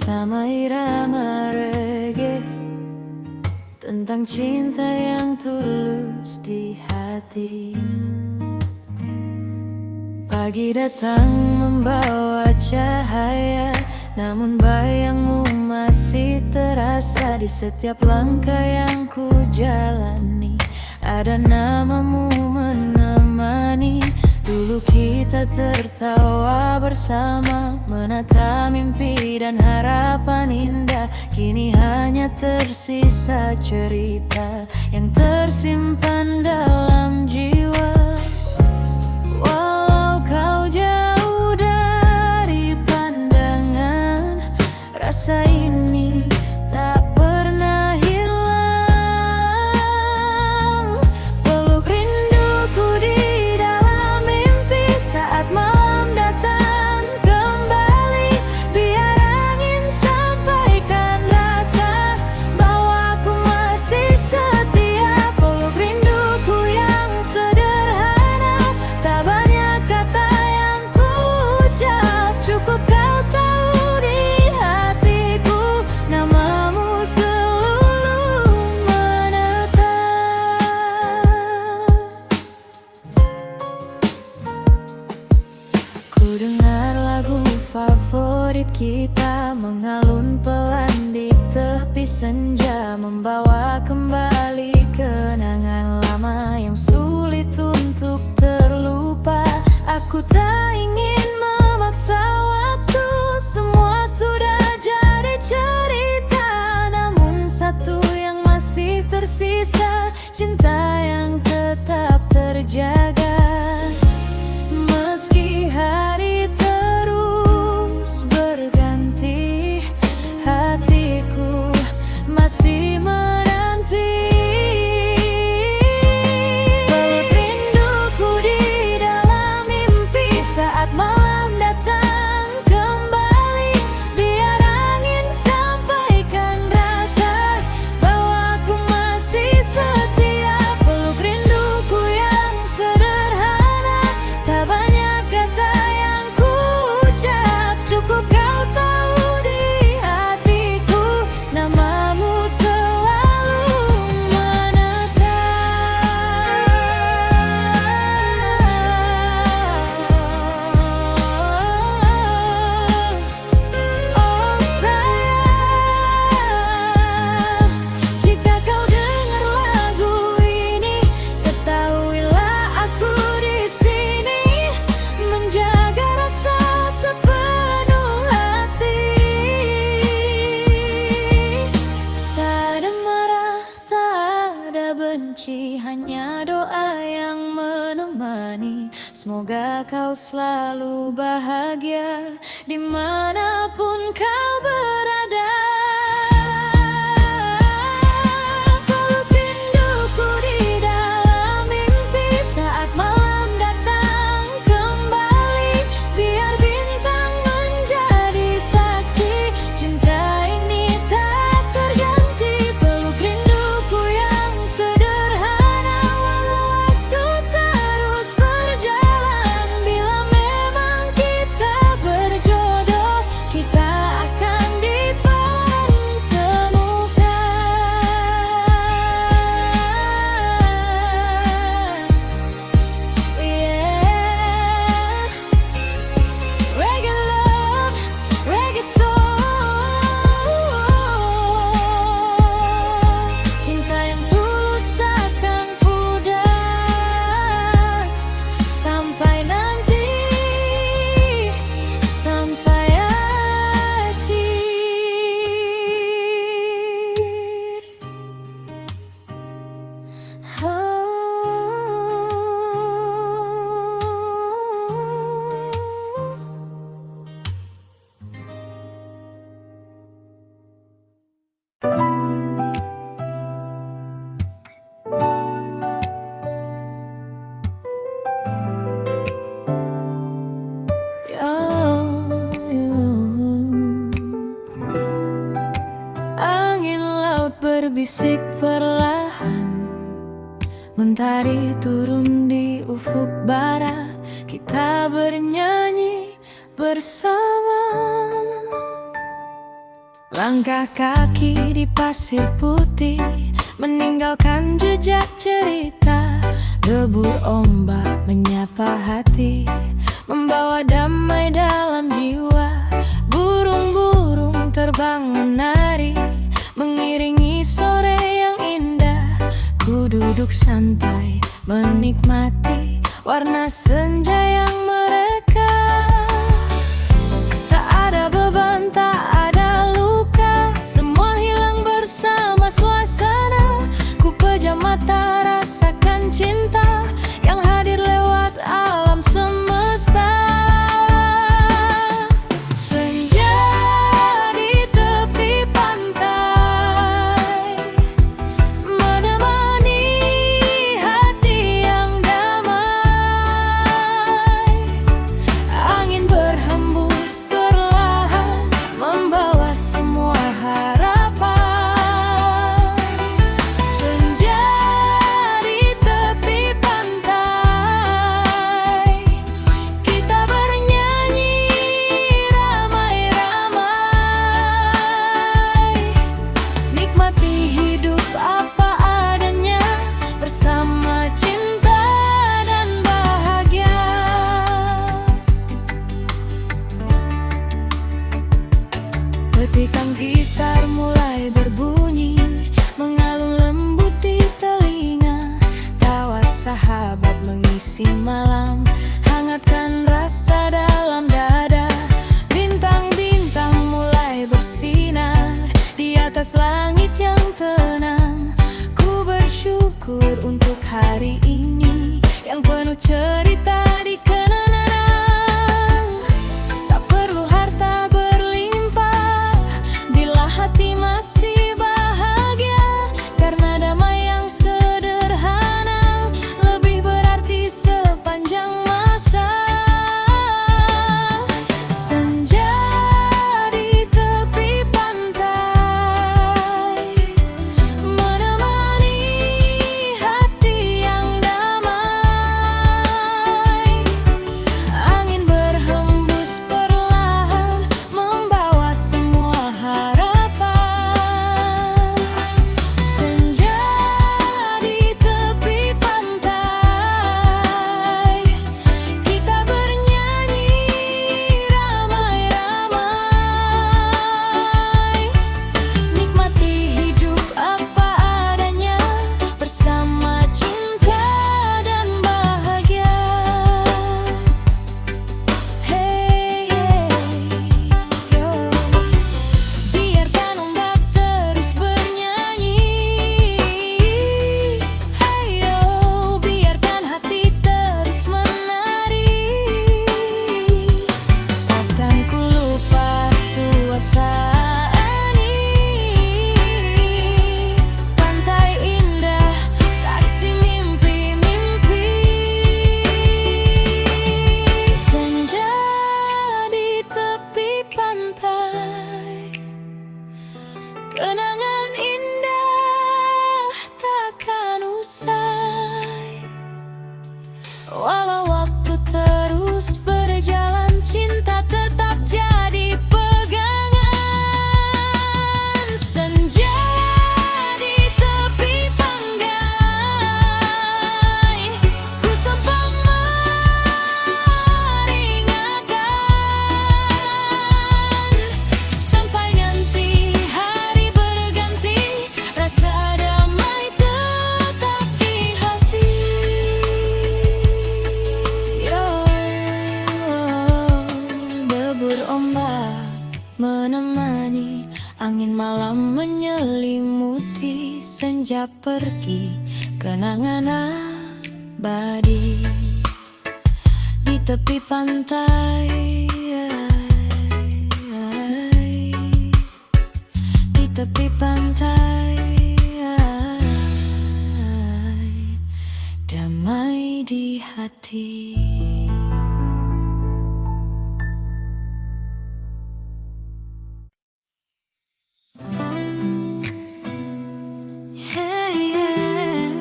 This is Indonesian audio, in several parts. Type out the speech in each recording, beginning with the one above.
bersama irama reggae tentang cinta yang tulus di hati. Pagi datang membawa cahaya, namun bayangmu masih terasa di setiap langkah yang ku jalani. Ada namamu menemani. Dulu kita tertawa bersama, menata mimpi dan harapan indah. Kini hanya tersisa cerita yang tersimpan dalam jiwa. Walau kau jauh dari pandangan, rasa ini tak pernah hilang. Peluk rinduku di dalam mimpi saat malam datang kembali. Biar angin sampaikan rasa bahwa aku masih setia. Peluk rinduku yang sederhana, tak banyak kata yang ku ucap. Cukup kau tahu di hatiku, namamu selalu menetap. Ku dengar lagu favorit kita mengalun pelan di tepi senja, membawa kembali kenangan lama yang sulit untuk terlupa. Aku tak ingin memaksa waktu, semua sudah jadi cerita. Namun satu yang masih tersisa, cinta yang tetap terjaga. Meski hari terus berganti, hatiku masih menanti. Peluk rinduku di dalam mimpi saat malam datang kembali. Biar angin sampaikan rasa bahwa aku masih setia. Peluk rinduku yang sederhana, tak banyak kata yang ku ucap. Cukup kau tahu di hatiku, namamu selalu menetap. Oh sayang, jika kau dengar lagu ini, ketahuilah aku di sini menjaga rasa sepenuh hati. Tak ada marah, tak ada benci, hanya doa yang menemani. Semoga kau selalu bahagia dimanapun kau berada. Peluk rinduku di dalam mimpi saat malam datang kembali. Biar bintang menjadi saksi, cinta ini tak terganti. Peluk rinduku yang sederhana, walau waktu terus berjalan. Bila memang kita berjodoh, kita akan dipertemukan. Yeah. Reggae love, reggae soul. Cinta yang tulus takkan pudar sampai nanti, sampai akhir. Angin laut berbisik perlahan, mentari turun di ufuk barat. Kita bernyanyi bersama. Langkah kaki di pasir putih meninggalkan jejak cerita. Debur ombak menyapa hati, membawa damai dalam jiwa. Burung-burung terbang menari, mengiringi sore yang indah. Ku duduk santai menikmati warna senja yang mereka. Tak ada beban, tak ada luka, semua hilang bersama suasana. Ku pejam mata, rasakan cinta yang hadir lewat alam semesta. Senja di tepi pantai menemani hati yang damai. Angin berhembus perlahan, membawa semua harapan. Senja di tepi pantai, kita bernyanyi ramai-ramai. Nikmati hidup apa adanya, bersama cinta dan bahagia. Petikan gitar mulai berbunyi, mengalun lembut di telinga. Tawa sahabat mengisi malam, hangatkan rasa dalam dada. Bintang-bintang mulai bersinar di atas langit yang tenang. Ku bersyukur untuk hari ini yang penuh cerita di kenangan. Tak perlu harta berlimpah bila hati masih bahagia, karena damai yang sederhana lebih berarti sepanjang masa. Senja di tepi pantai menemani hati yang damai. Angin berhembus perlahan, membawa semua harapan. Senja di tepi pantai, kita bernyanyi ramai-ramai. Nikmati hidup apa adanya, bersama cinta dan bahagia. Hey, hey, yo. Biarkan ombak terus bernyanyi. Hey, yo. Biarkan hati terus menari. Takkan ku lupa suasana ini. Pantai indah, saksi mimpi-mimpi. Senja di tepi pantai, kenangan indah takkan usai. Walau waktu terus berjalan, cinta tetap jadi pegangan. Senja di tepi pantai, ku sempat meringakan. Sampai nanti hari berganti, rasa damai tetap di hati. Yo, debur ombak menemani, angin malam menyelimuti. Senja pergi, kenangan abadi di tepi pantai. Di tepi pantai, damai di hati. Hey, yeah.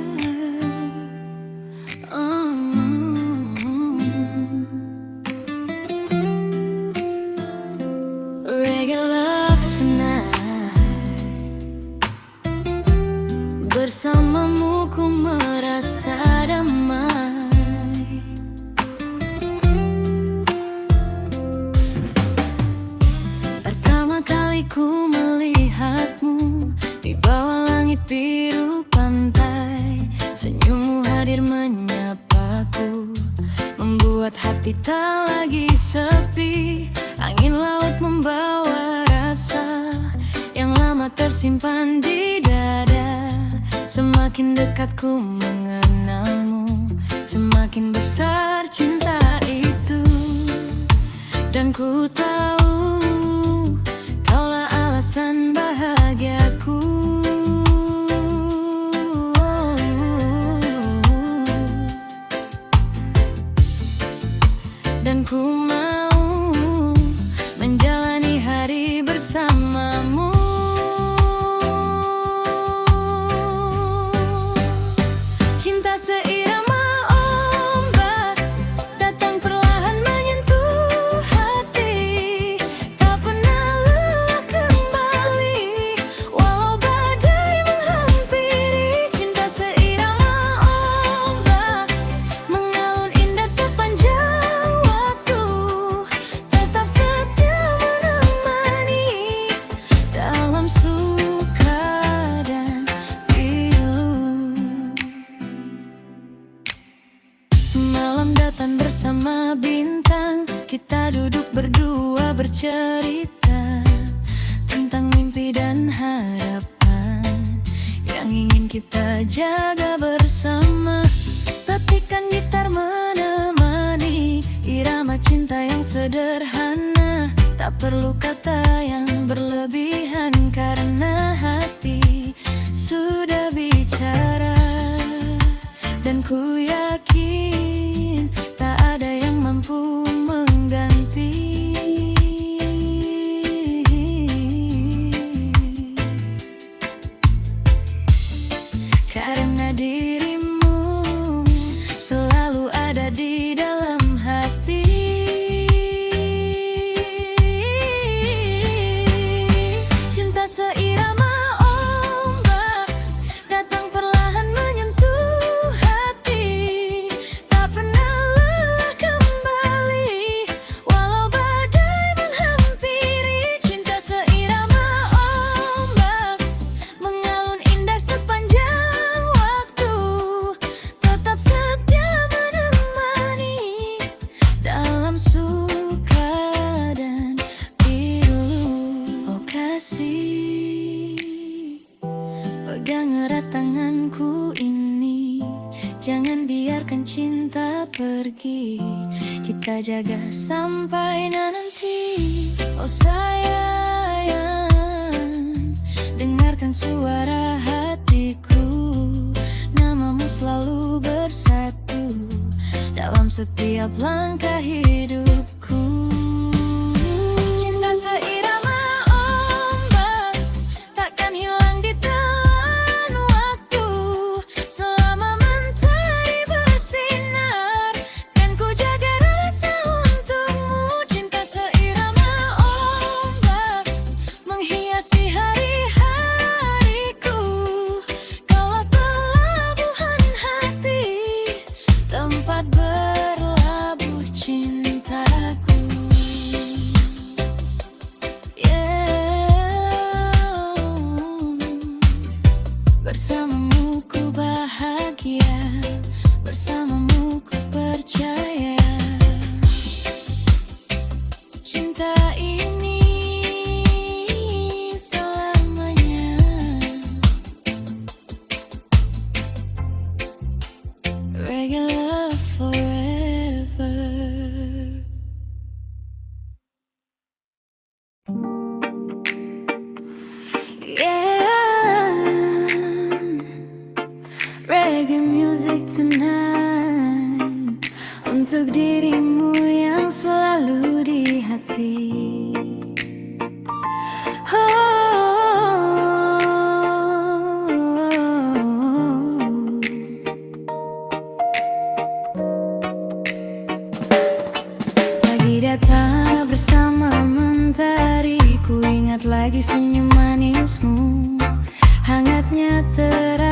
Reggae love tonight. Bersamamu ku merasa damai. Pertama kali ku melihatmu di bawah langit biru pantai, senyummu hadir menyapaku, membuat hati tak lagi sepi. Angin laut membawa rasa yang lama tersimpan di dada. Semakin dekat ku mengenalmu, semakin besar cinta itu. Dan ku tahu kaulah alasan bahagiaku. Dan ku mau menjalani hari bersamamu. Cinta seirama ombak datang perlahan menyentuh hati, tak pernah lelah kembali walau badai menghampiri. Cinta seirama ombak mengalun indah sepanjang waktu, tetap setia menemani dalam suka dan pilu. Malam datang bersama bintang, kita duduk berdua bercerita tentang mimpi dan harapan yang ingin kita jaga bersama. Petikan gitar menemani irama cinta yang sederhana, tak perlu kata yang berlebihan karena hati sudah bicara. Dan ku yakin tak ada yang mampu mengganti. Karena dirimu selalu ada di dalam hati. Cinta seirama ombak datang perlahan menyentuh hati, tak pernah lelah kembali walau badai menghampiri. Cinta seirama ombak mengalun indah sepanjang waktu, tetap setia menemani dalam suka dan pilu. Oh kasih, pegang erat tanganku ini, jangan biarkan cinta pergi, kita jaga sampai nanti. Oh sayang, dengarkan suara hatiku, namamu selalu bersatu dalam setiap langkah hidupku. Cinta seirama ombak takkan hilang di telan waktu, selama mentari bersinar kan ku jaga rasa untukmu. Cinta seirama ombak menghiasi hari-hariku, kaulah pelabuhan hati, tempat berlabuh cintaku. Bersamamu ku bahagia, bersamamu ku percaya. Cinta ini selamanya. Reggae love forever. Reggae music tonight, untuk dirimu yang selalu di hati. Pagi datang bersama mentari, ku ingat lagi senyum manismu, hangatnya terasa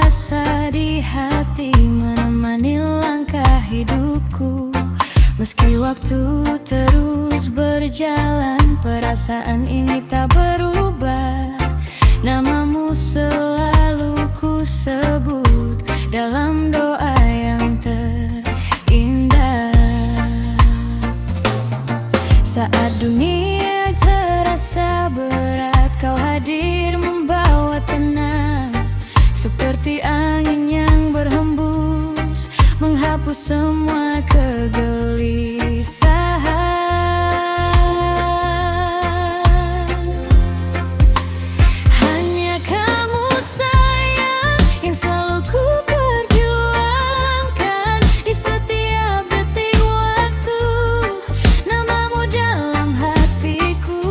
waktu terus berjalan, perasaan ini tak berubah. Namamu selalu ku sebut dalam doa yang terindah. Saat dunia terasa berat, kau hadir membawa tenang. Seperti angin yang berhembus, menghapus semua kegelisahan. Hanya kamu sayang yang selalu ku perjuangkan di setiap detik waktu. Namamu dalam hatiku.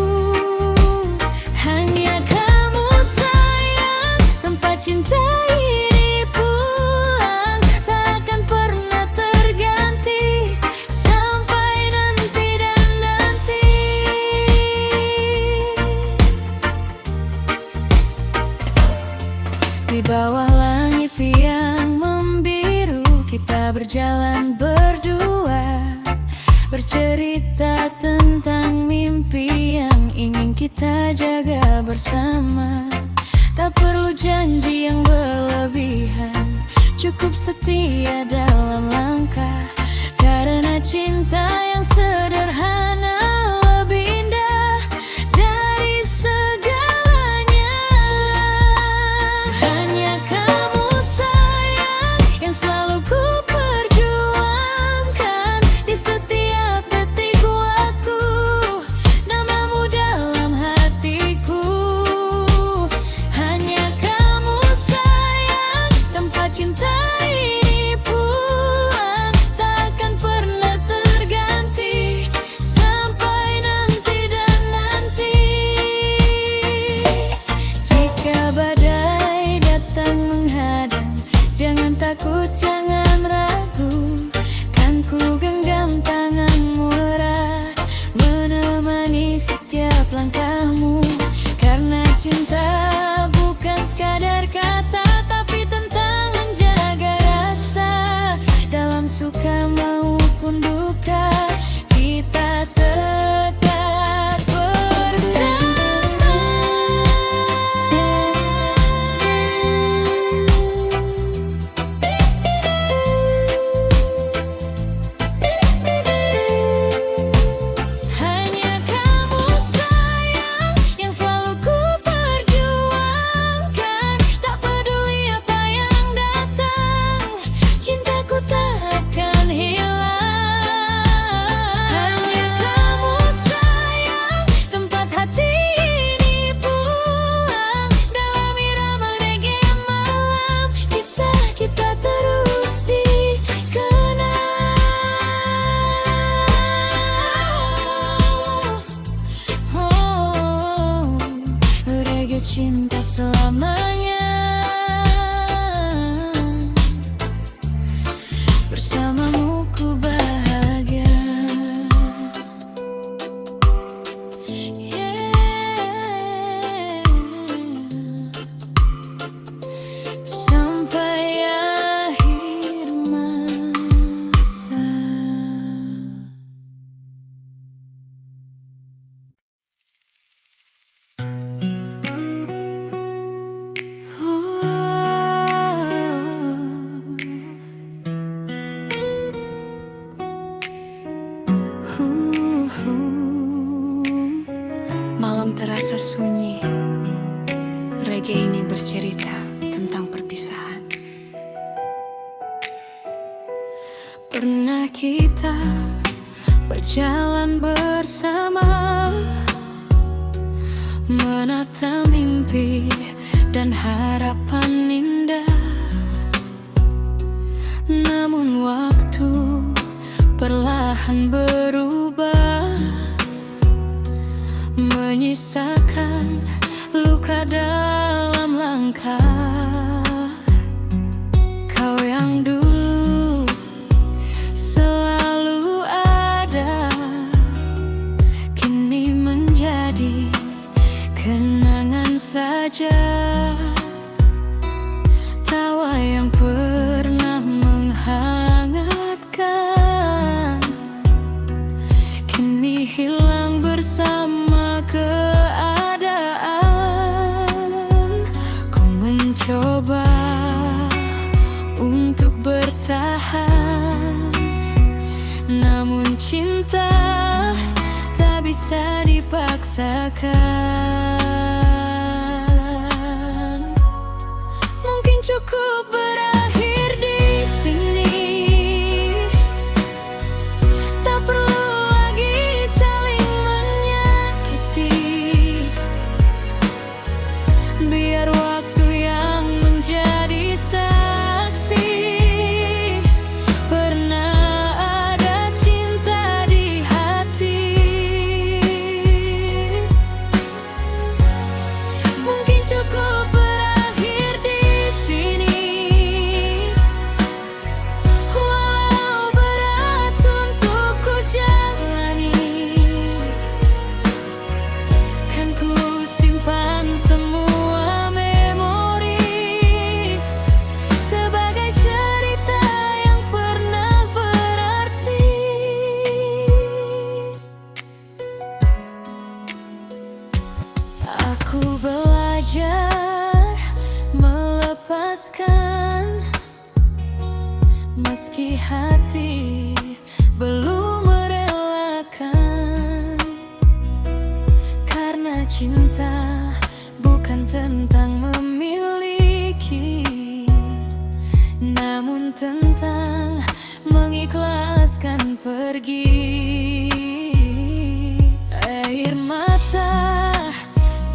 Hanya kamu sayang, tempat cinta ini pulang takkan pernah terganti sampai nanti dan nanti. Di bawah langit yang membiru, kita berjalan berdua, bercerita tentang mimpi yang ingin kita jaga bersama. Tak perlu janji yang berlebihan, cukup setia dalam langkah. Karena cinta yang sederhana lebih indah dari segalanya. Hanya kamu sayang yang selalu ku perjuangkan di setiap detik waktu. Namamu dalam hatiku. Hanya kamu sayang, tempat cinta ini pulang takkan pernah terganti sampai nanti dan nanti. Jika badai datang menghadang, jangan takut, jangan ragu. Kan ku genggam tanganmu erat, menemani setiap langkahmu. Karena cinta bukan sekadar kata, tapi tentang menjaga rasa. Dalam suka maupun duka, kita tetap bersama. Hanya kamu sayang yang selalu ku perjuangkan, tak peduli apa yang datang, cintaku tak akan hilang. Hanya kamu sayang, tempat hati ini pulang dalam irama reggae malam. Kisah kita terus dikenal. Oh, reggae cinta selamanya. Bersamamu ku bahagia. Yeah. Sampai akhir masa. Malam terasa sunyi. Reggae ini bercerita tentang perpisahan. Pernah kita berjalan bersama, menata mimpi dan harapan indah. Namun waktu perlahan berubah, menyisakan luka dalam langkah. Kau yang dulu selalu ada, kini menjadi kenangan saja. Tawa yang pernah menghangatkan Namun cinta tak bisa dipaksakan. Mungkin cukup berakhir di sini, tak perlu lagi saling menyakiti. Biar waktu yang menjadi saksi, pernah ada cinta di hati. Mungkin cukup berakhir di sini, walau berat untuk ku jalani. Kan ku simpan semua memori sebagai cerita yang pernah berarti. Aku belajar melepaskan, meski hati belum merelakan. Karena cinta bukan tentang memiliki, namun tentang mengikhlaskan pergi. Air mata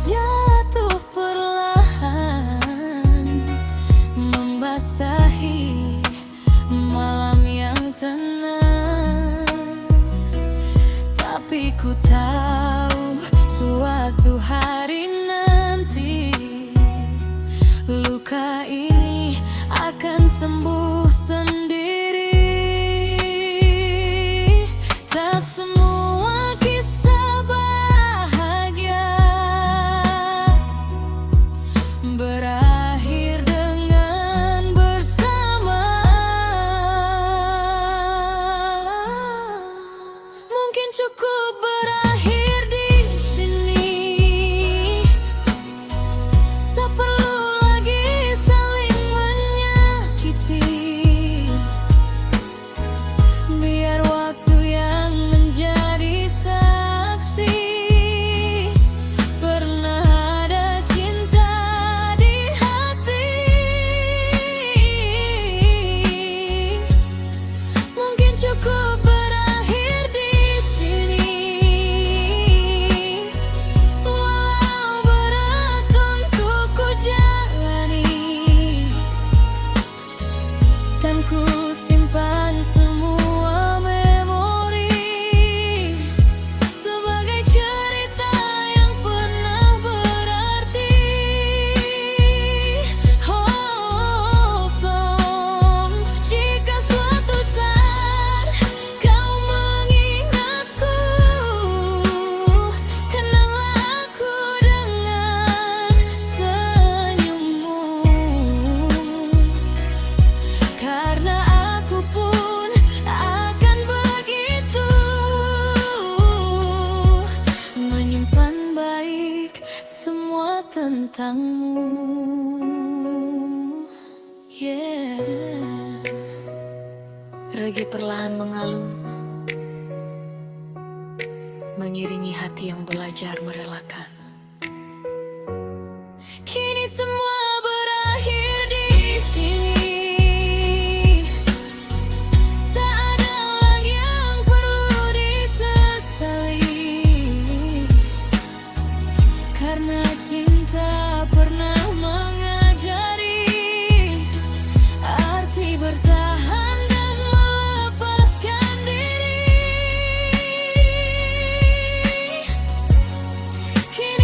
jatuh perlahan, membasahi malam yang tenang. Tapi ku tahu suatu hari nanti luka ini akan sembuh sendiri. Tak semua kisah bahagia berakhir dengan bersama. Mungkin cukup berakhir di sini, tak perlu lagi saling menyakiti. Biar waktu yang menjadi saksi, pernah ada cinta di hati. Mungkin cukup berakhir di sini, walau berat untuk ku jalani. Kan ku simpan semua memori sebagai cerita yang pernah berarti. Oh, jika suatu saat kau mengingatku, kenanglah aku dengan senyummu. Karena aku pun akan begitu, menyimpan baik semua tentangmu. Yeah. Regi perlahan mengalun, mengiringi hati yang belajar merelakan. Kini semua berakhir di sini, tak ada lagi yang perlu disesali. Karena cinta pernah mengajari arti bertahan dan melepaskan diri. Kini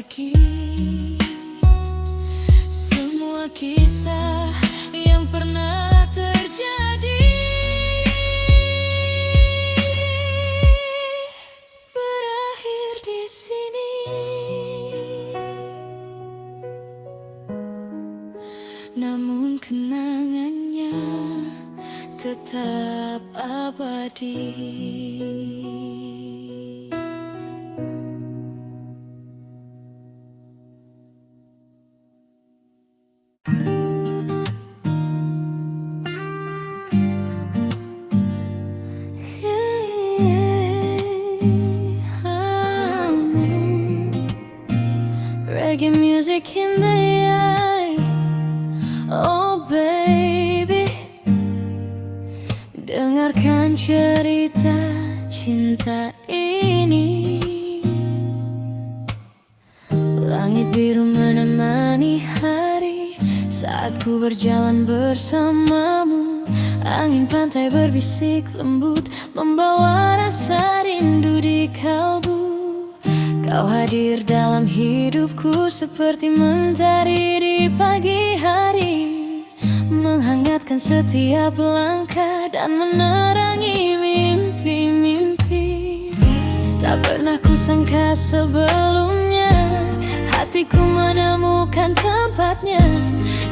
lagi semua kisah yang pernah terjadi. Berakhir di sini, namun kenangannya tetap abadi. Reggae music in the eye, oh baby. Dengarkan cerita cinta ini. Langit biru menemani hari saat ku berjalan bersamamu. Angin pantai berbisik lembut membawa rasa rindu di kalbu. Kau hadir dalam hidupku seperti mentari di pagi hari, menghangatkan setiap langkah dan menerangi mimpi-mimpi. Tak pernah kusangka sebelumnya hatiku menemukan tempatnya.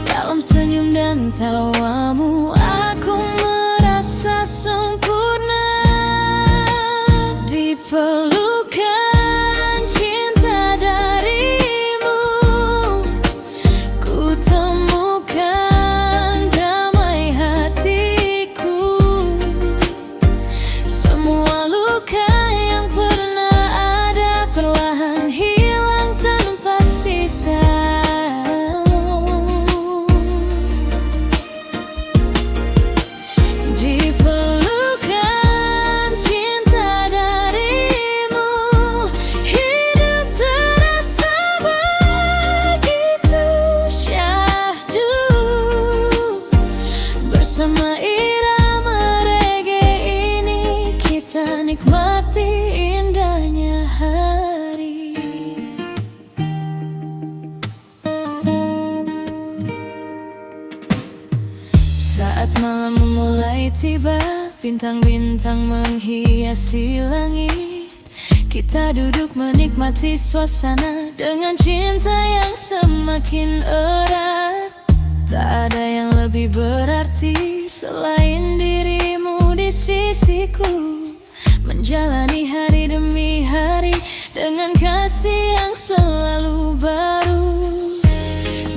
Dalam senyum dan tawamu aku merasa sempurna. Di pelukan cinta darimu ku temukan damai hatiku. Semua luka yang pernah ada perlahan hilang tanpa sisa. Di pelukan cinta darimu hidup terasa begitu syahdu. Bersama irama reggae ini kita nikmati indahnya hari. Saat malam memulai tiba, bintang-bintang menghiasi langit. Kita duduk menikmati suasana dengan cinta yang semakin erat. Tak ada yang lebih berarti selain dirimu di sisiku. Menjalani hari demi hari dengan kasih yang selalu baru.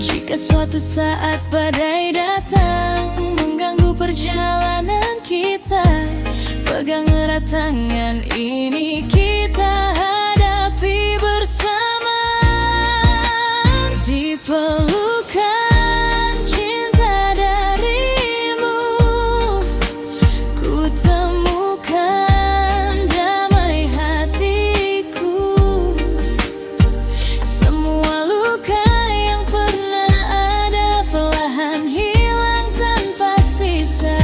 Jika suatu saat badai datang mengganggu perjalanan kita, pegang erat tangan ini kita hadapi bersama. Di pelukan cinta darimu ku temukan damai hatiku. Semua luka yang pernah ada perlahan hilang tanpa sisa.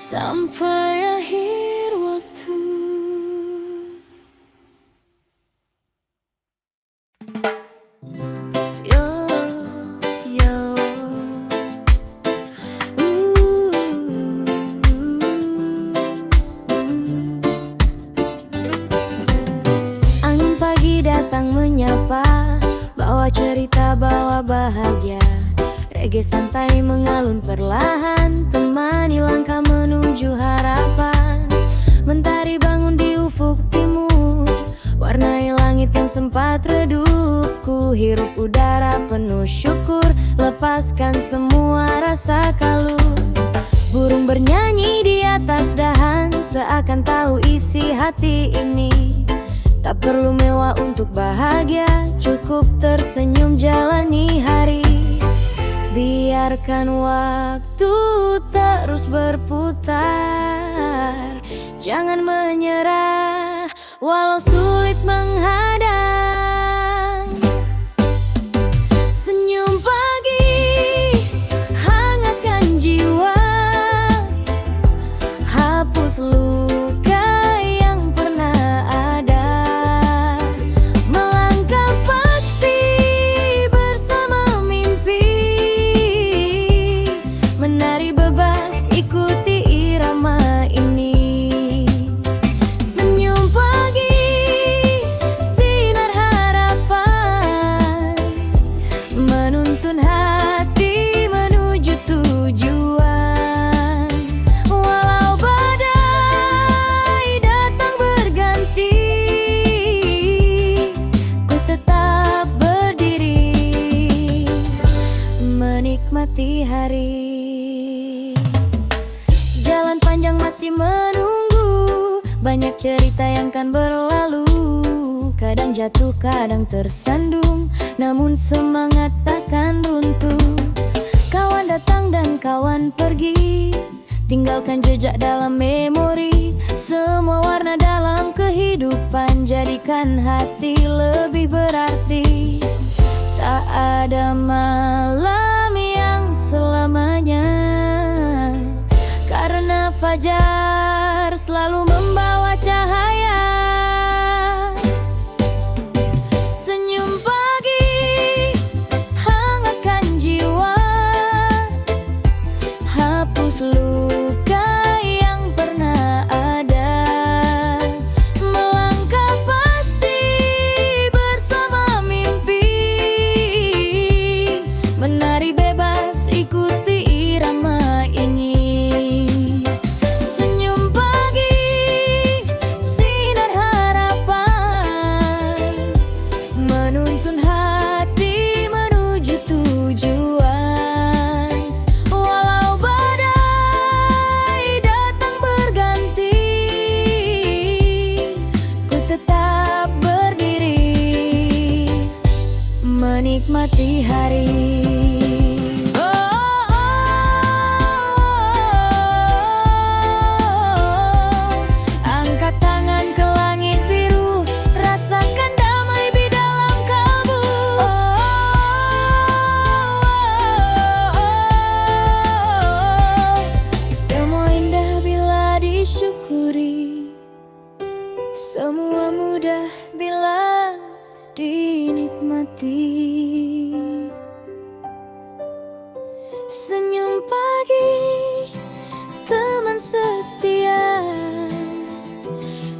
sampai akhir waktu. Yo, yo. Angin pagi datang menyapa, bawa cerita, bawa bahagia. Reggae santai mengalun perlahan, temani langkah menuju harapan. Mentari bangun di ufuk timur, warnai langit yang sempat redup. Ku hirup udara penuh syukur, lepaskan semua rasa kalut. Burung bernyanyi di atas dahan, seakan tahu isi hati ini. Tak perlu mewah untuk bahagia, cukup tersenyum jalani hari. Biarkan waktu terus berputar, jangan menyerah walau sulit menghadang. Senyum pagi hangatkan jiwa, hapus luka yang pernah ada. Melangkah pasti bersama mimpi, menari bebas ikuti irama ini. Senyum pagi, sinar harapan, menuntun hati menuju tujuan. Walau badai datang berganti, ku tetap berdiri, menikmati hari. Jalan panjang masih menunggu, banyak cerita yang kan berlalu. Kadang jatuh, kadang tersandung, namun semangat takkan runtuh. Kawan datang dan kawan pergi, tinggalkan jejak dalam memori. Semua warna dalam kehidupan, jadikan hati lebih berarti. Tak ada malam yang selamanya, karena fajar selalu membawa cahaya. Senyum pagi hangatkan jiwa, hapus luka yang pernah ada. Melangkah pasti bersama mimpi, menari bebas ikuti irama ini. Senyum pagi, sinar harapan, menuntun hati menuju tujuan. Walau badai datang berganti, ku tetap berdiri, menikmati hari. Angkat tangan ke langit biru, rasakan damai di dalam kalbu. Semua indah bila disyukuri, semua mudah bila dinikmati. Senyum pagi, teman setia,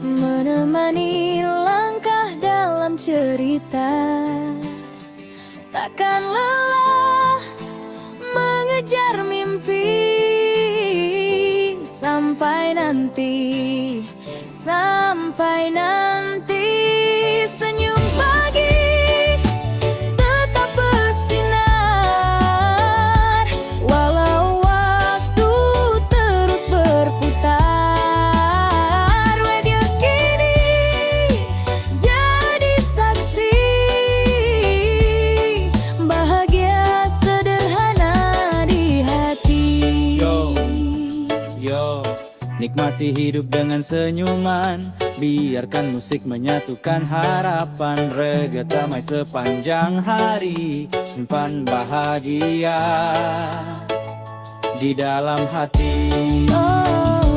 menemani langkah dalam cerita. Takkan lelah mengejar mimpi, sampai nanti, sampai nanti. Senyum pagi tetap bersinar, walau waktu terus berputar. Wedir kini jadi saksi, bahagia sederhana di hati. Yo, nikmati hidup dengan senyuman, biarkan musik menyatukan harapan. Reggae damai sepanjang hari, simpan bahagia di dalam hati. Oh,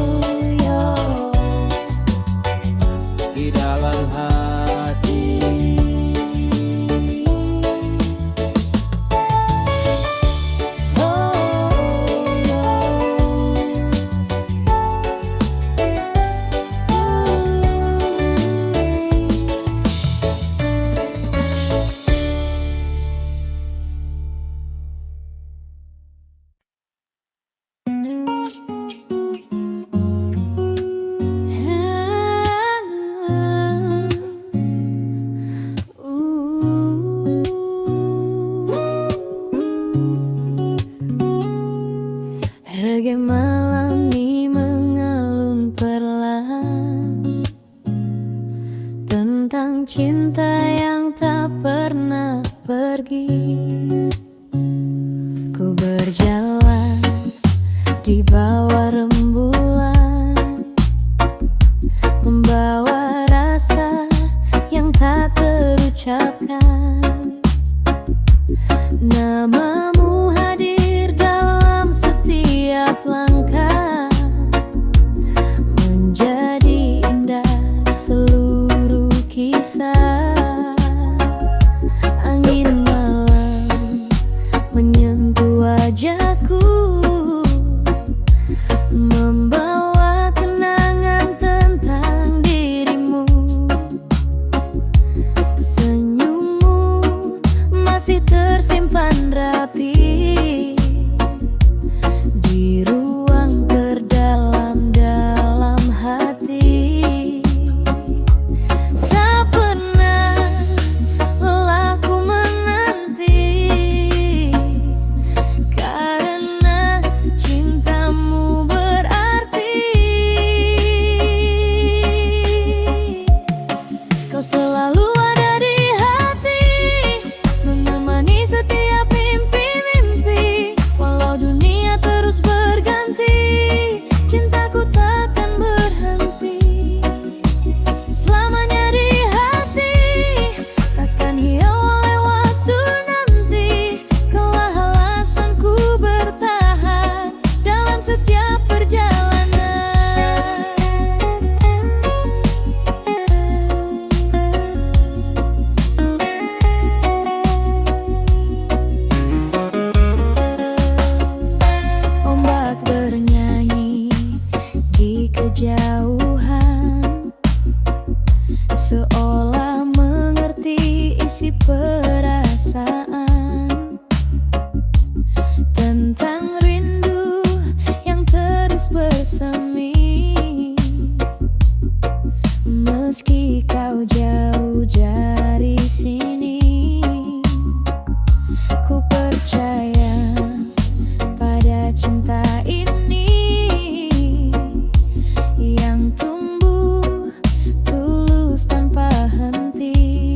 Reggae malam ini mengalun perlahan tentang cinta yang tak pernah pergi. Ku berjalan di bawah rembulan, membawa rasa yang tak terucapkan. Namamu hadir dalam setiap langkah, menjadi indah seluruh kisah. Angin malam menyentuh wajahku, membawa kenangan tentang dirimu. Senyummu masih tersimpan rapi di ruang terdalam dalam hati. Tak pernah lelah ku menanti, karena cintamu berarti. Kau selalu ada di hati, menemani setiap mimpi-mimpi. Walau dunia terus berganti, cintaku takkan berhenti. Selamanya di hati, takkan hilang oleh waktu nanti. Kaulah alasanku bertahan dalam setiap perjalanan. Ombak bernyanyi di kejauhan, seolah mengerti isi perasaan tentang rindu yang terus bersemi. Meski kau jauh dari sini, ku percaya pada cinta ini yang tumbuh tulus tanpa henti,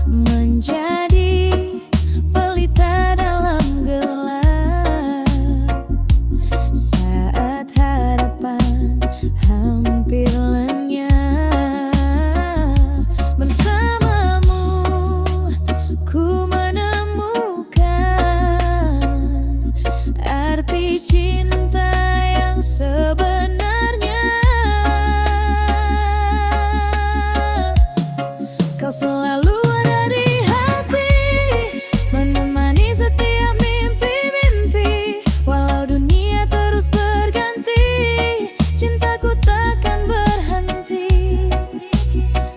menjadi pelita dalam gelap saat harapan hampir lenyap. Bersamamu ku menemukan arti cinta yang sebenarnya. Kau selalu ada di hati, menemani setiap mimpi-mimpi. Walau dunia terus berganti, cintaku takkan berhenti.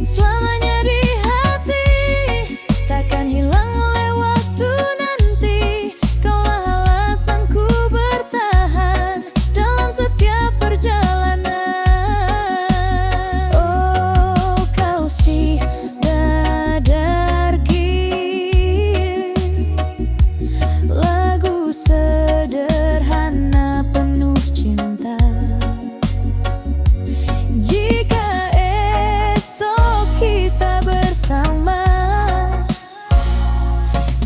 Selamanya di hati, takkan hilang oleh waktu nanti. Kaulah alasanku bertahan dalam setiap perjalanan. Oh, kau si Dadargir, lagu sederhana penuh cinta. Jika esok kita bersama,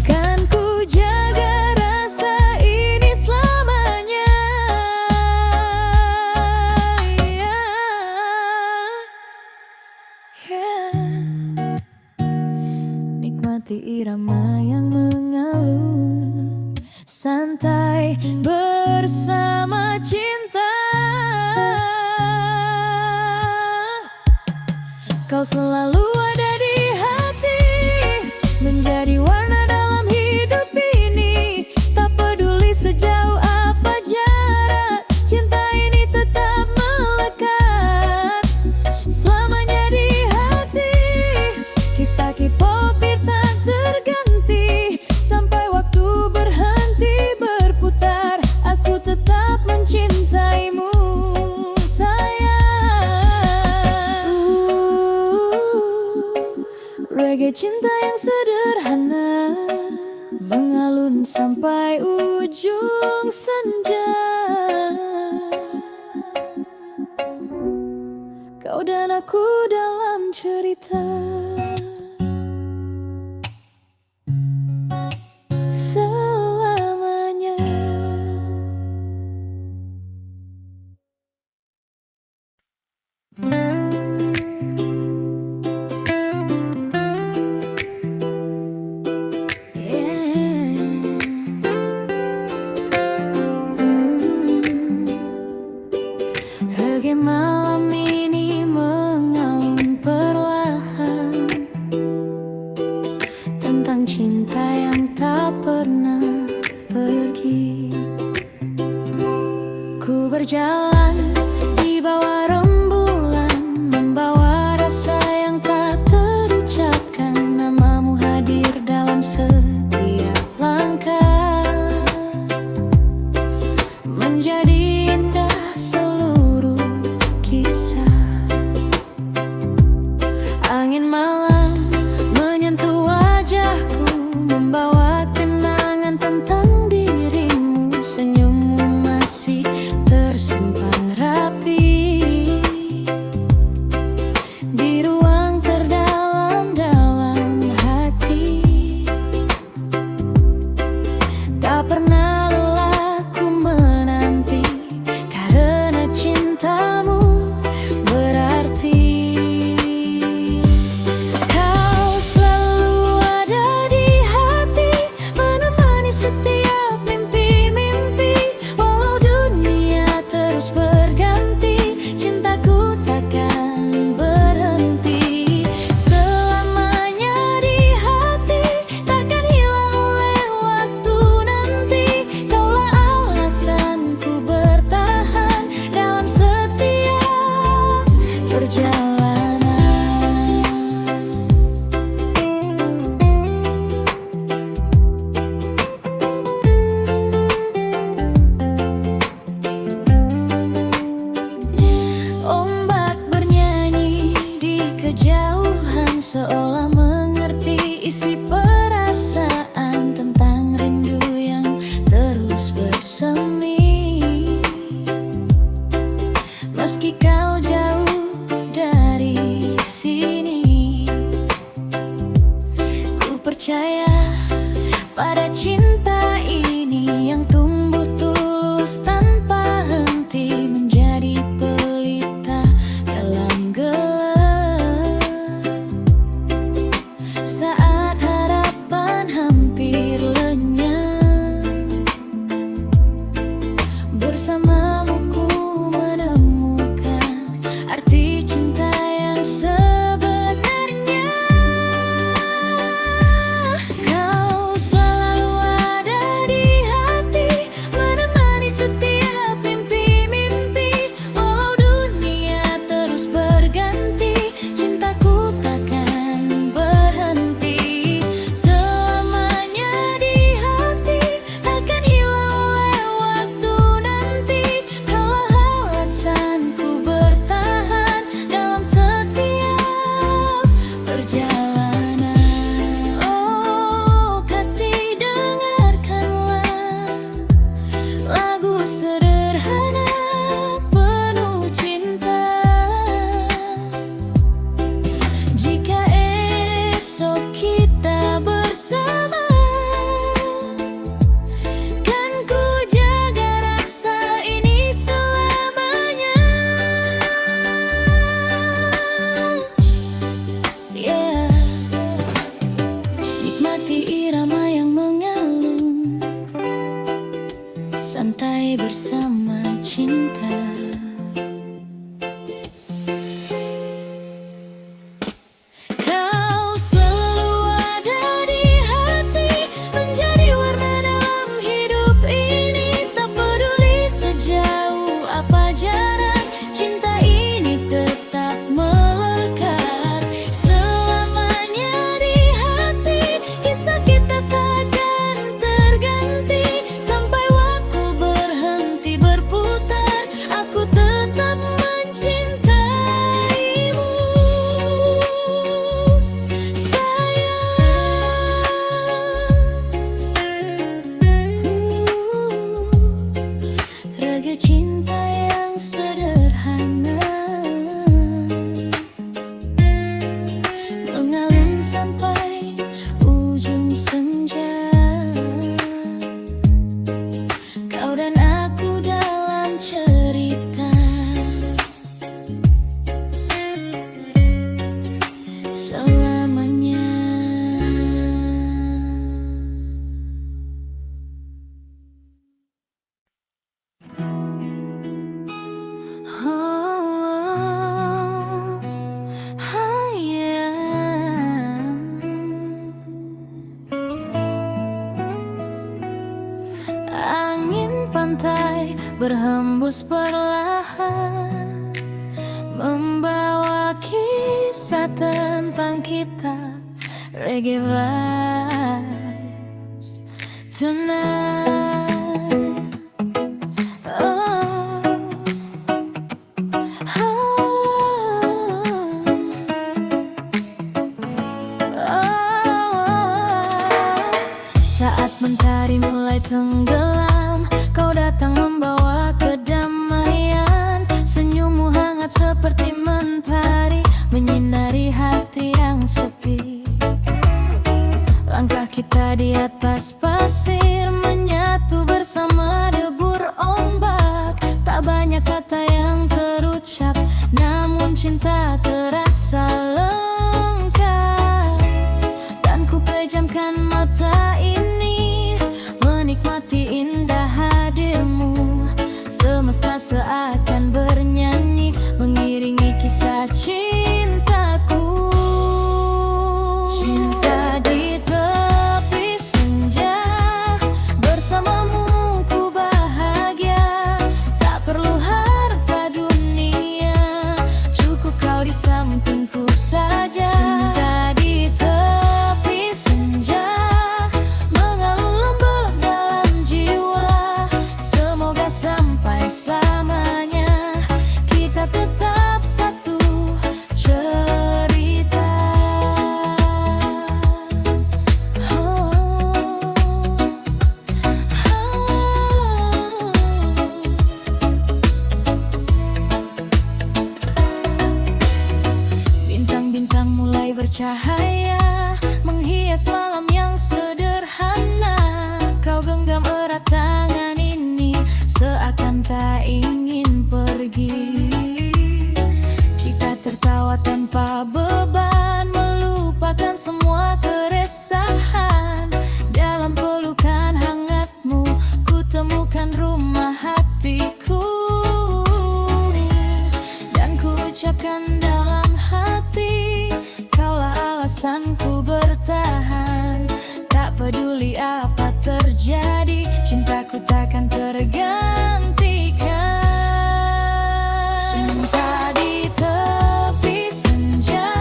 kan ku jaga rasa ini selamanya. Nikmati irama yang mengalun, santai bersama cinta. Kau selalu ada di hati, menjadi warna dalam hidup ini. Tak peduli sejauh apa jarak, cinta ini tetap melekat. Selamanya di hati, kisah K-pop tak terganti. Sampai waktu berhenti berputar, aku tetap mencintaimu, sayang. Reggae cinta yang sederhana mengalun sampai ujung senja. Kau dan aku dalam cerita selamanya. Reggae malam ini mengalun perlahan tentang cinta yang tak pernah pergi. Ku berjalan di bawah rembulan, membawa rasa yang tak terucapkan. Namamu hadir dalam setiap langkah, menjadi indah seluruh kisah. Angin malam menyentuh wajahku, membawa kenangan tentang dirimu. Senyummu masih tersimpan rapi di ruang terdalam dalam hati. Tak pernah lelah ku menanti, karena cintamu berarti. Kau selalu ada di hati, menemani setiap mimpi-mimpi. Walau dunia terus berganti, cintaku takkan berhenti. Selamanya di hati, takkan hilang oleh waktu nanti. Kaulah alasanku bertahan dalam setiap perjalanan. Ombak bernyanyi di kejauhan, seolah mengerti isi perasaan tentang rindu yang terus bersemi. Meski kau jauh dari sini, ku percaya pada cinta ini yang tumbuh tulus tanpa henti, menjadi pelita dalam gelap. Saat harapan hampir lenyap, bersamamu ku menemukan arti cinta yang sebenarnya. Kau selalu ada di hati, menemani setiap mimpi-mimpi. Walau dunia terus berganti, cintaku takkan berhenti. Selamanya di hati, takkan hilang oleh waktu nanti. Kaulah alasanku bertahan dalam setiap perjalanan. Oh kasih, dengarkanlah lagu sederhana penuh cinta. Jika esok kita bersama, kan ku jaga rasa ini selamanya. Yeah. Nikmati irama yang mengalun, santai bersama cinta. Kau selalu ada di hati, menjadi warna dalam hidup ini. Tak peduli sejauh apa jarak, cinta ini tetap melekat. Selamanya di hati, kisah kita takkan terganti. Sampai waktu berhenti berputar, aku Reggae cinta yang sederhana mengalun sampai ujung senja. Kau dan aku dalam cerita selamanya. Angin pantai berhembus perlahan, membawa kisah tentang kita. Reggae vibes tonight. Oh, saat mentari mulai tenggelam, kau datang membawa kedamaian. Senyummu hangat seperti mentari, menyinari hati yang sepi. Langkah kita di atas pasir, menyatu bersama debur ombak. Tak banyak kata yang terucap, namun cinta terasa lengkap. Dan ku pejamkan mata ini, menikmati indah hadirmu. Semesta seakan bernyanyi, mengiringi kisah cintaku. Cinta di tepi senja, bersamamu ku bahagia. Tak perlu harta dunia, cukup kau di sampingku saja. Cinta di tepi senja, mengalun lembut dalam jiwa. Semoga sampai selamanya kita tetap satu cerita. Bintang-bintang mulai bercahaya, menghias malam yang sederhana. Kau genggam erat tangan ini, seakan tak ingin pergi. Kita tertawa tanpa beban, melupakan semua keresahan. Dalam pelukan hangatmu, ku temukan rumah hatiku. Dan ku ucapkan dalam hati, kaulah alasanku bertahan. Tak peduli apa terjadi, cintaku takkan tergantikan. Cinta di tepi senja,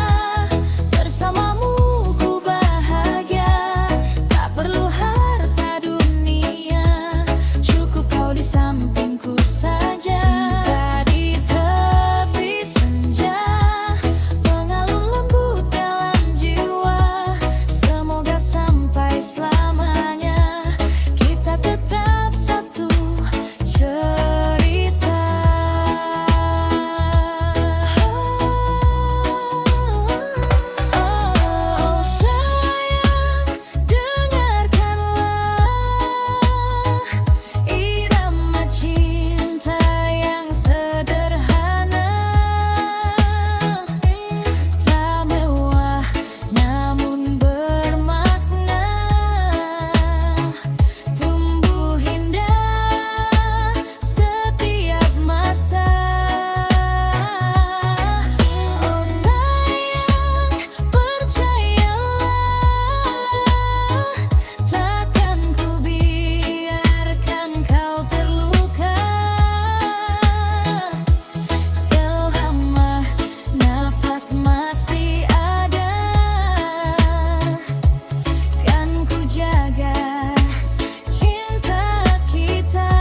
bersamamu ku bahagia. Tak perlu harta dunia, cukup kau di sampingku saja. Cinta di tepi senja, mengalun lembut dalam jiwa. Semoga sampai selamanya kita tetap satu cerita. Oh sayang, dengarkanlah irama cinta yang sederhana. Tak mewah namun bermakna, tumbuh indah setiap masa. Oh sayang, percayalah, takkan ku biarkan kau terluka. Selama nafas masih ada, kan ku jaga cinta kita.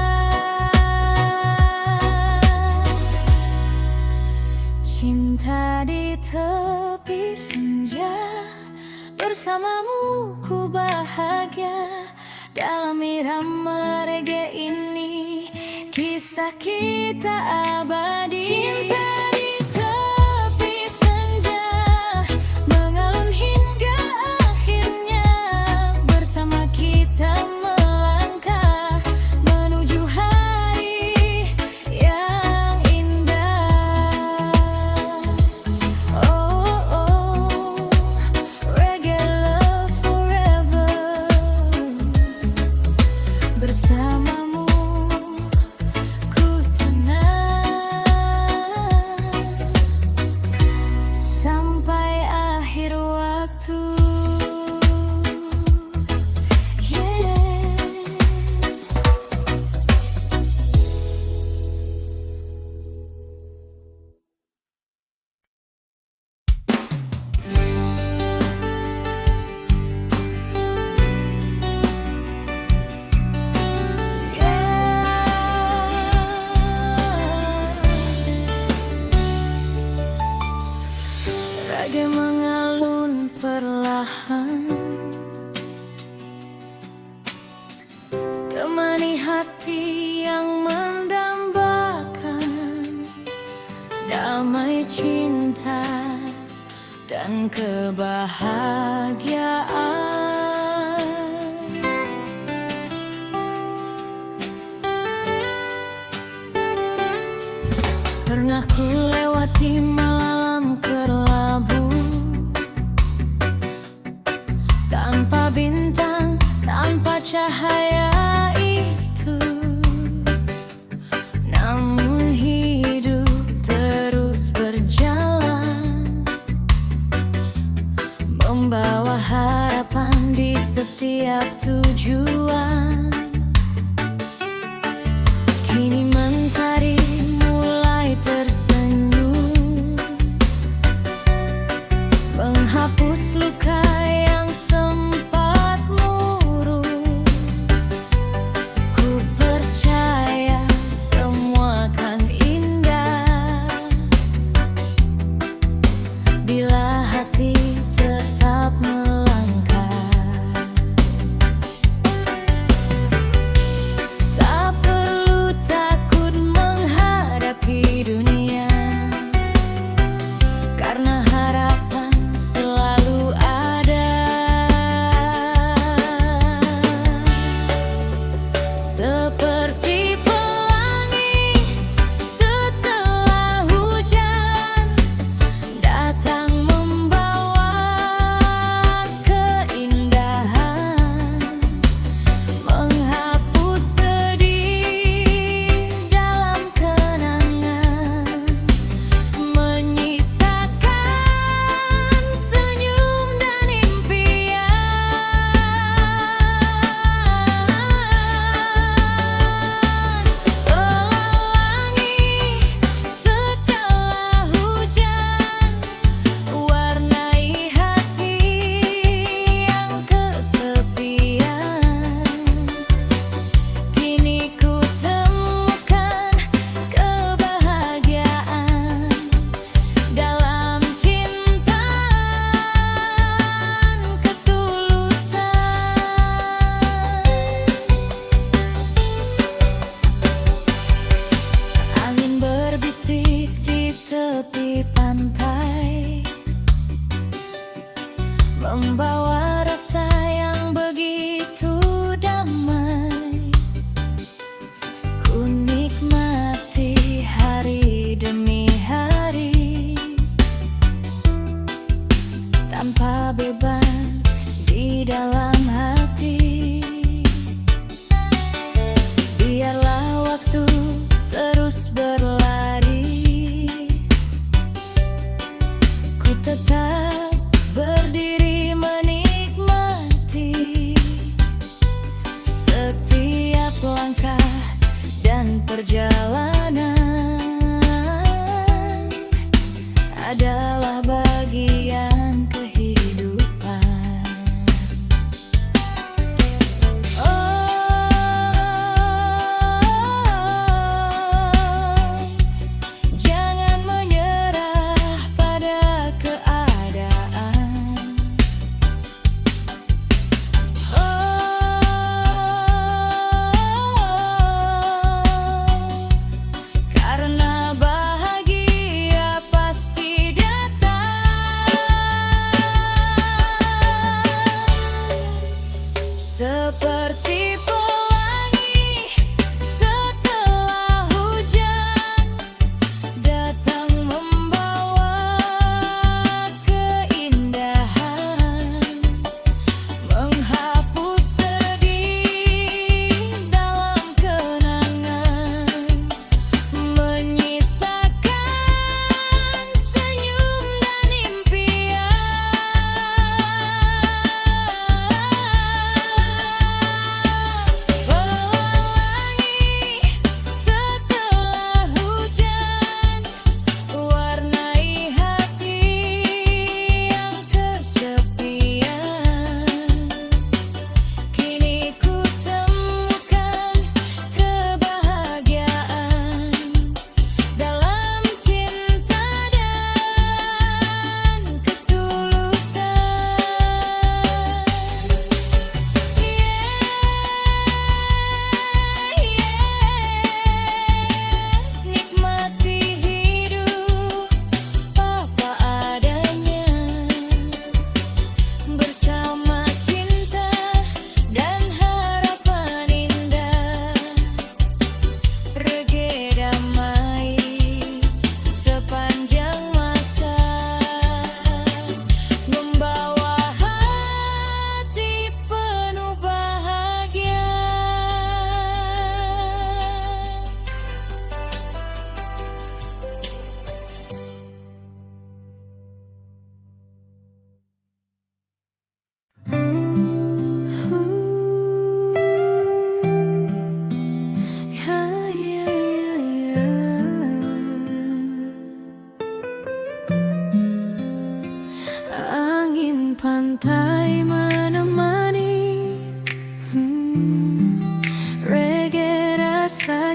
Cinta di tepi senja, bersamamu ku bahagia. Dalam irama reggae ini, Kisah kita abadi. Cinta di tepi senja mengalun hingga akhirnya bersama kita melangkah menuju hari yang indah. Oh, oh, reggae love forever. Bersamamu ku tenang sampai akhir waktu. Yeah. Reggae mengalun perlahan, temani hati yang mendambakan damai cinta dan kebahagiaan. Pernah ku lewati malam kelabu tanpa bintang, tanpa cahaya itu. Namun hidup terus berjalan, membawa harapan di setiap tujuan. Kini mentari mulai tersenyum, menghapus luka yang sempat luruh. Ku percaya semua akan indah bila hati tetap melangkah. Tak perlu takut menghadapi dunia, karena harapan selalu ada. Seperti pelangi setelah hujan, datang membawa keindahan, menghapus sedih dalam kenangan, menyisakan senyum dan impian. Pelangi setelah hujan, warnai hati yang kesepian. Kini ku temukan kebahagiaan dalam cinta ketulusan. Angin berbisik di tepi pantai, membawa rasa yang begitu damai. Ku nikmati hari demi hari tanpa beban di dalam hati. Biarlah waktu terus berlari, ku tetap berdiri menikmati setiap langkah dan perjalanan adalah bagian kehidupan. Jangan menyerah pada keadaan.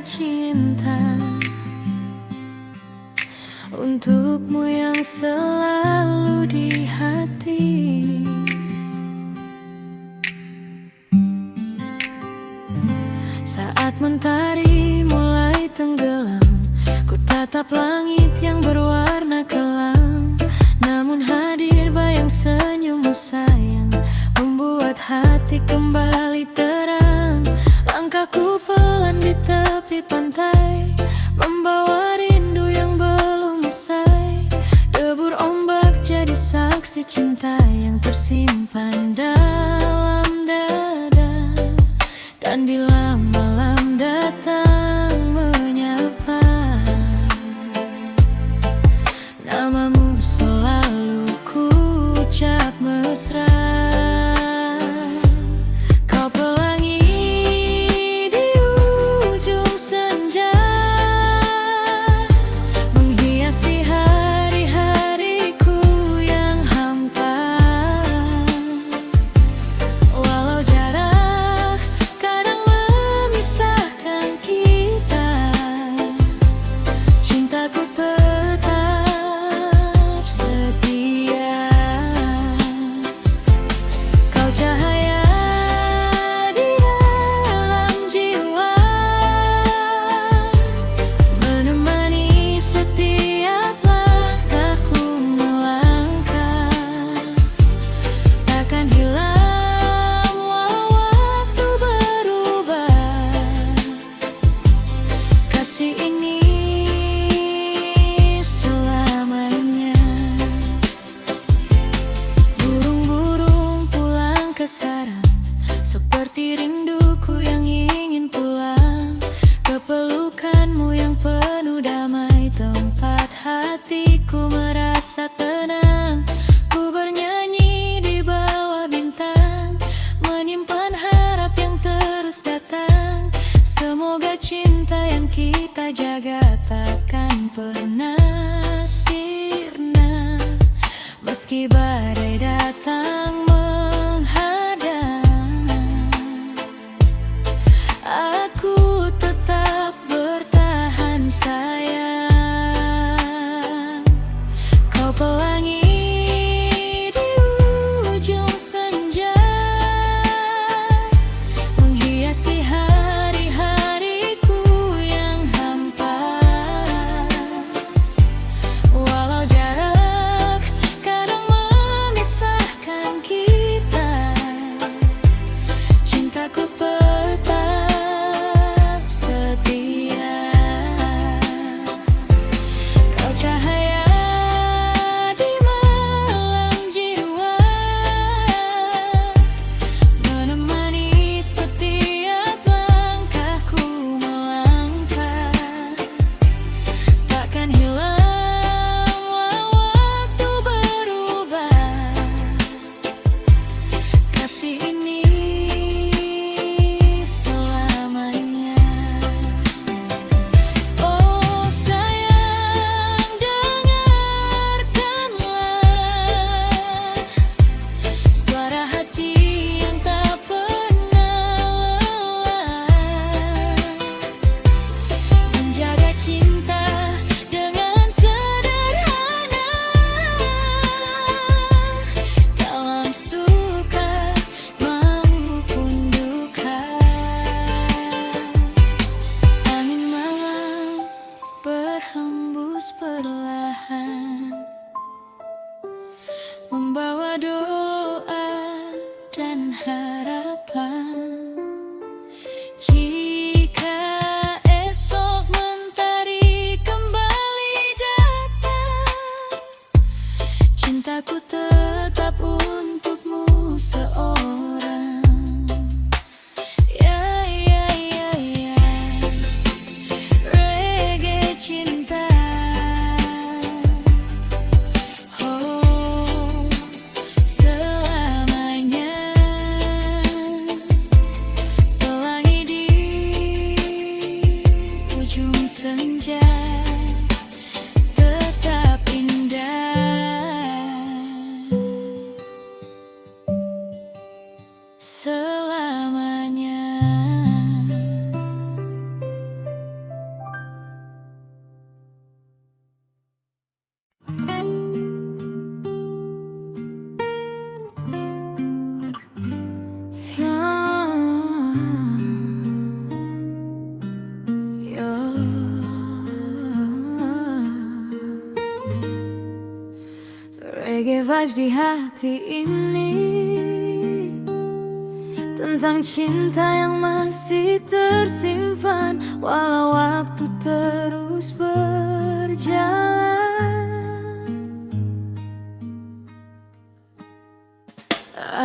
cinta untukmu yang selalu di hati. Saat mentari mulai tenggelam, ku tatap langit yang berwarna kelam. Namun hadir bayang senyummu sayang, membuat hati kembali terang. Langkahku pelan di tepi pantai, membawa rindu yang belum usai. Debur ombak jadi saksi cinta yang tersimpan dalam dada. Dan bila malam datang menyapa, namamu selalu ku ucap mesra. Kau pelangi di ujung senja, menghiasi hari-hariku yang hampa. Walau jarak kadang memisahkan kita, cintaku tetap setia. Kau cahaya di dalam jiwa, menemani setiap langkahku melangkah. Takkan hilang walau waktu berubah, kasih ini selamanya. Burung-burung pulang ke sarang, seperti rinduku yang ingin pulang ke pelukanmu yang penuh damai. Tempat hatiku merasa tenang, ku bernyanyi di bawah bintang, menyimpan harap yang terus datang. Semoga cinta yang kita jaga takkan pernah sirna, meski badai datang menghadang. Aku tetap bertahan sayang. Kau pelangi di ujung senja, menghiasi hari-hariku yang hampa. Walau jarak kadang memisahkan kita, cintaku tetap setia. Kau cahaya di malam jiwa, menemani setiap langkahku melangkah. Takkan hilang walau waktu berubah, kasih ini selamanya. Oh sayang, dengarkanlah suara hati yang tak pernah lelah, menjaga cinta dengan sederhana. Dalam suka maupun duka, angin malam berhembus perlahan, membawa doa dan harapan. Jika esok mentari kembali datang, cintaku tetap untukmu seorang. Ya, ya, ya, ya. Reggae cinta, oh selamanya. Pelangi di ujung senja, tetap indah selamanya. Reggae vibes di hati ini, tentang cinta yang masih tersimpan walau waktu terus berjalan.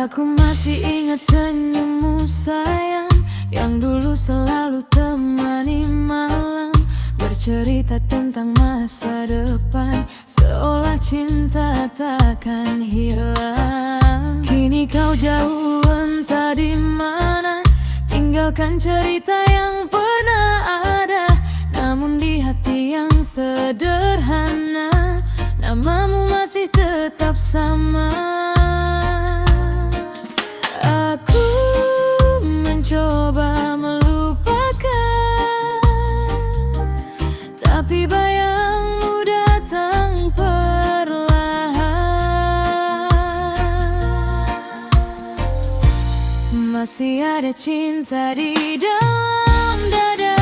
Aku masih ingat senyummu sayang, yang dulu selalu temani malam, bercerita tentang masa depan, seolah cinta takkan hilang. Kini kau jauh entah di mana, tinggalkan cerita yang pernah ada. Namun di hati yang sederhana, namamu masih tetap sama. Aku mencoba melupakan, tapi bayangmu datang perlahan. Masih ada cinta di dalam dada,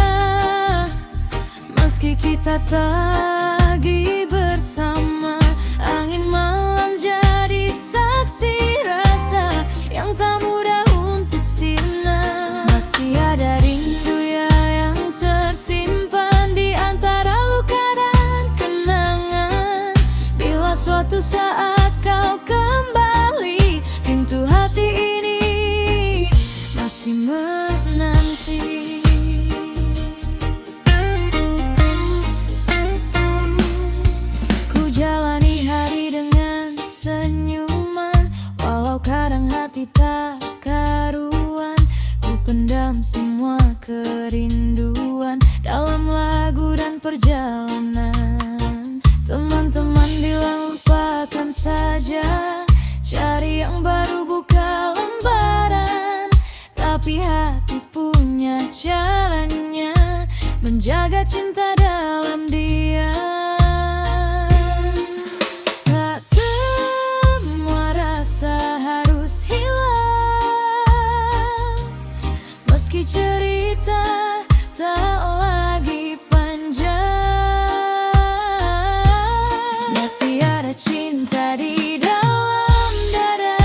meski kita tak lagi bersama. Angin malam jadi saksi rasa yang tak mudah untuk sirna. Masih ada rindu yang tersimpan di antara luka dan kenangan. Bila suatu saat kau kembali, pintu hati ini masih menanti. Ku jalani hari dengan senyuman, walau kadang hati tak karuan. Ku pendam semua kerinduan dalam lagu dan perjalanan. Teman-teman bilang lupakan saja, cari yang baru buka lembaran. Tapi hati punya caranya, menjaga cinta dalam diam. Tak semua rasa harus hilang, meski cerita tak lagi panjang. Masih ada cinta di dalam dada,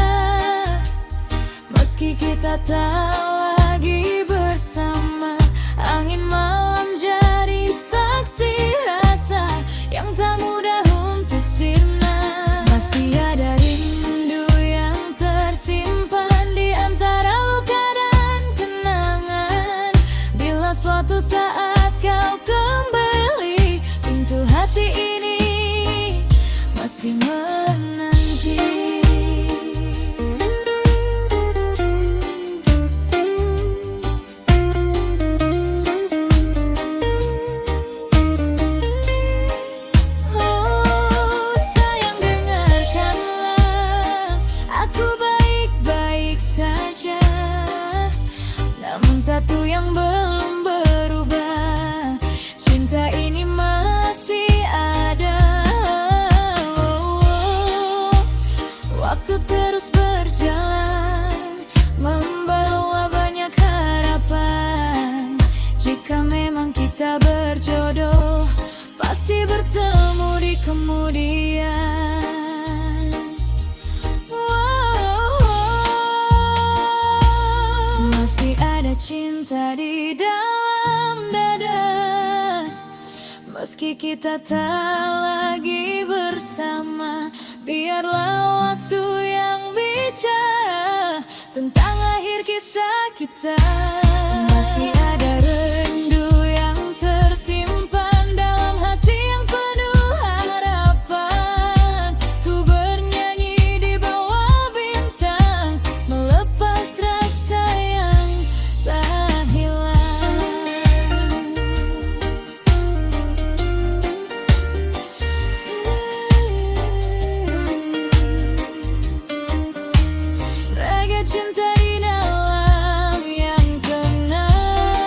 meski kita tak lagi bersama. Angin malam jadi saksi rasa yang tak mudah untuk sirna. Masih ada rindu yang tersimpan di antara luka dan kenangan. Bila suatu saat kau kembali, pintu hati ini masih menanti. Oh sayang, dengarkanlah, aku baik-baik saja. Namun satu yang belum berubah, cinta ini masih ada. Waktu terus berjalan, membawa banyak harapan. Jika memang kita berjodoh, pasti bertemu di kemudian. Masih ada cinta di dalam dada, meski kita tak lagi bersama. Biarlah waktu yang bicara tentang akhir kisah kita. Masih ada rindu yang tersimpan dalam hati yang penuh harapan. Ku bernyanyi di bawah bintang, melepas rasa yang tak hilang. Reggae cinta di dalam yang tenang.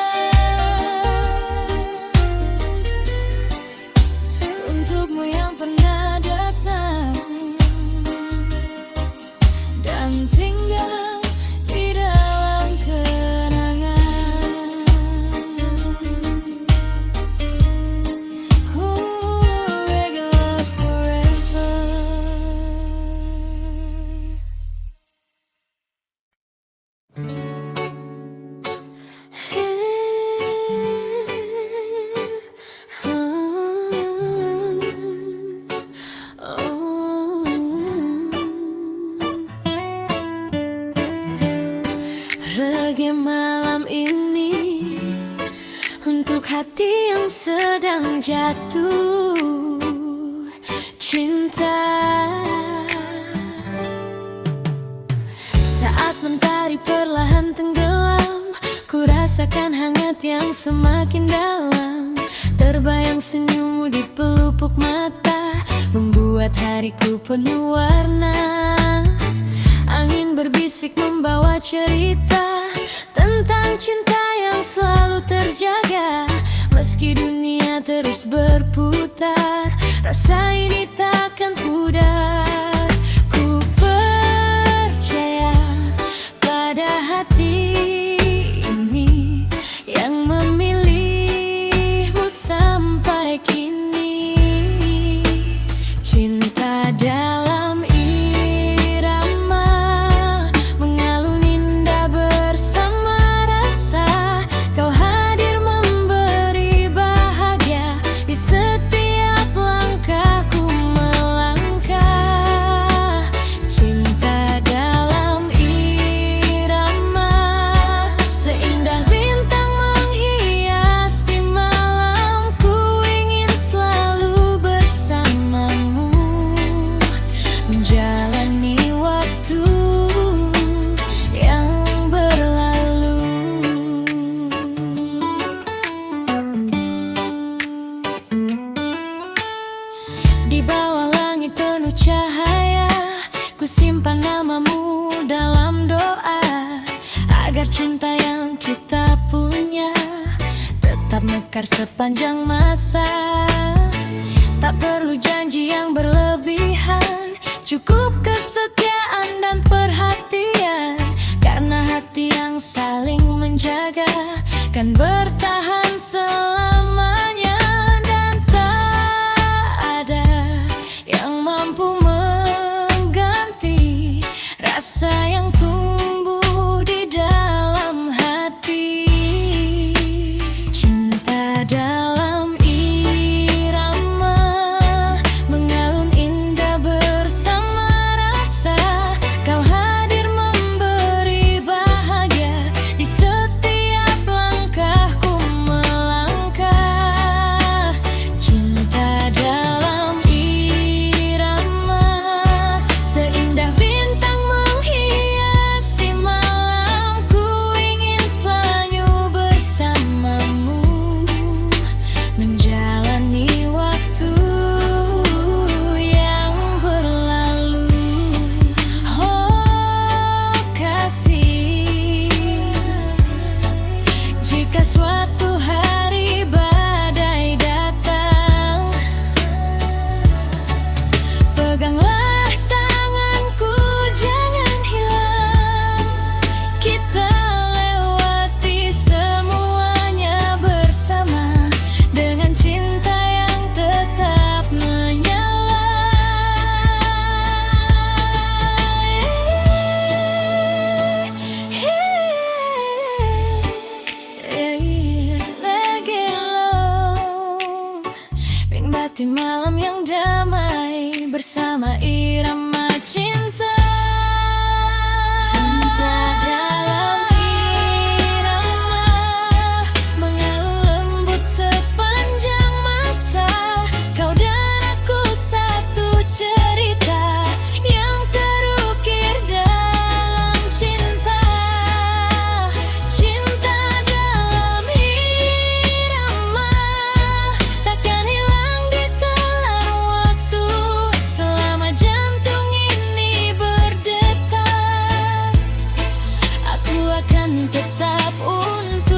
yang jatuh cinta. Saat mentari perlahan tenggelam, ku rasakan hangat yang semakin dalam. Terbayang senyummu di pelupuk mata, membuat hariku penuh warna. Angin berbisik membawa cerita tentang cinta yang selalu terjaga. Meski dunia terus berputar, rasa ini takkan pudar. Ku percaya pada hati ini yang memilihmu sampai kini. Cinta dalam irama mengalun indah bersama rasa. Kau hadir memberi bahagia di setiap langkahku melangkah. Cinta dalam irama seindah bintang menghiasi malamku. Ingin selalu bersamamu menjalani waktu yang berlalu. Di bawah langit penuh cahaya, ku simpan namamu dalam doa, agar cinta yang kita punya tetap mekar sepanjang masa. Tak perlu janji yang berlebihan, cukup kesetiaan dan perhatian. Karena hati yang saling menjaga kan bertahan selamanya. Dan tak ada yang mampu mengganti rasa yang tumbuh di dalam hati. Cinta dalam irama mengalun indah bersama rasa. Kau hadir memberi bahagia di setiap langkahku melangkah. Cinta dalam irama seindah bintang menghiasi malamku. Ingin selalu bersamamu menjalani waktu yang berlalu. Oh kasih, jika suatu hari badai datang, peganglah tanganku, jangan hilang. Kita lewati semuanya bersama dengan cinta yang tetap menyala. Nikmati malam yang damai bersama irama cinta. Cinta dalam irama mengalun lembut sepanjang masa. Kau dan aku satu cerita yang terukir dalam cinta. Cinta dalam irama takkan hilang ditelan waktu. Selama jantung ini berdetak, aku akan tetap untukmu.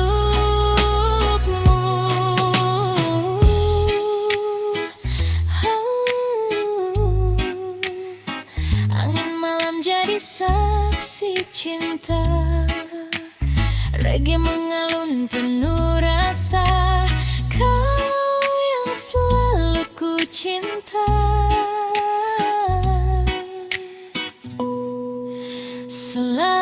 Angin malam jadi saksi cinta, reggae mengalun penuh rasa. Kau yang selalu ku cinta, selalu